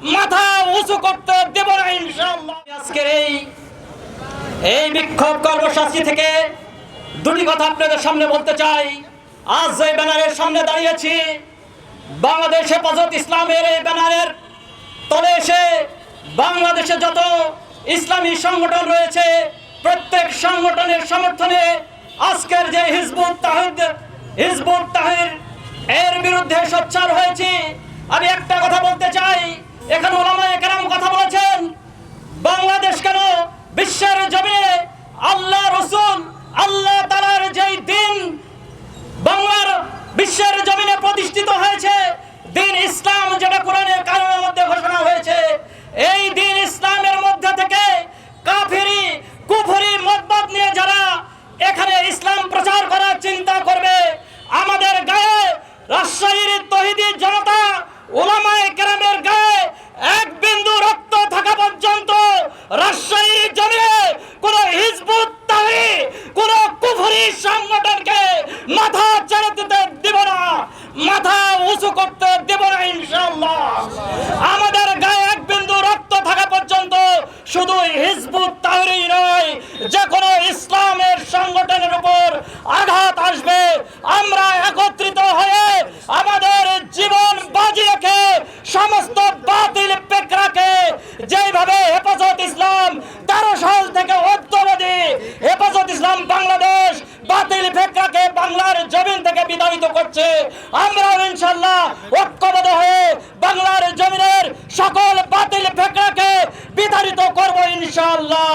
মাথা উঁচু করতে দেব না ইনশাআল্লাহ। আজকের এই বিক্ষোভ কর্মসূচি থেকে দুটি কথা আপনাদের সামনে বলতে চাই। আজ যে ব্যানারের সামনে দাঁড়িয়েছি, বাংলাদেশ হেফাজত ইসলামের এই ব্যানারের তলে এসে বাংলাদেশে যত ইসলামী সংগঠন রয়েছে প্রত্যেক সংগঠনের সমর্থনে আজকের যে হিজবুত তাহরির এর বিরুদ্ধে সোচ্চার হয়েছি। আমি একটা কথা বলতে চাই, এখানে ওলামায়ে কেরাম কথা বলেছেন, বাংলাদেশ কেন বিশ্বের জমিনে আল্লাহ রাসূল আল্লাহ তাআলার যেই দিন বাংলার বিশ্বের জমিনে প্রতিষ্ঠিত হয়েছে, দিন ইসলাম, যেটা কোরআনের কানুনের মধ্যে ঘোষণা হয়েছে, এই দিন ইসলামের মধ্যে থেকে কাফিরি কুফরি মতবাদ নিয়ে যারা এখানে ইসলাম প্রচার করার চিন্তা করবে, আমাদের গায়ে রাজশাহীর তৌহিদি জনতা ওলামায়ে কেরামের গায়ে এক বিন্দু রক্ত থাকা পর্যন্ত রাজশাহীর জমিনে কোন হিজবুত তাহরির কোন কুফরি সংগঠনকে মাথা ছেড়ে দিতে দেব না, মাথা উঁচু করতে দেব না ইনশাআল্লাহ। আমাদের গায়ে এক বিন্দু রক্ত থাকা পর্যন্ত শুধু হিজবুত তাহরির নয়, যে কোনো ইসলামের সংগঠনের উপর আঘাত আসবে, আমরা একত্রিত হয়ে আমাদের জীবন বাজি রেখে সমস্ত বাতিল পেকরাকে, যেভাবে হেফাজত ইসলাম 13 সাল থেকে ঐক্যবাদী হেফাজত ইসলাম বাংলাদেশ বাতিল পেকরাকে বাংলার জমিন থেকে বিতাড়িত করছে, আমরাও ইনশাআল্লাহ ঐক্যবদ্ধ হয়ে বাংলার জমিনের সকল বাতিল পেকরাকে বিতাড়িত করব ইনশাআল্লাহ।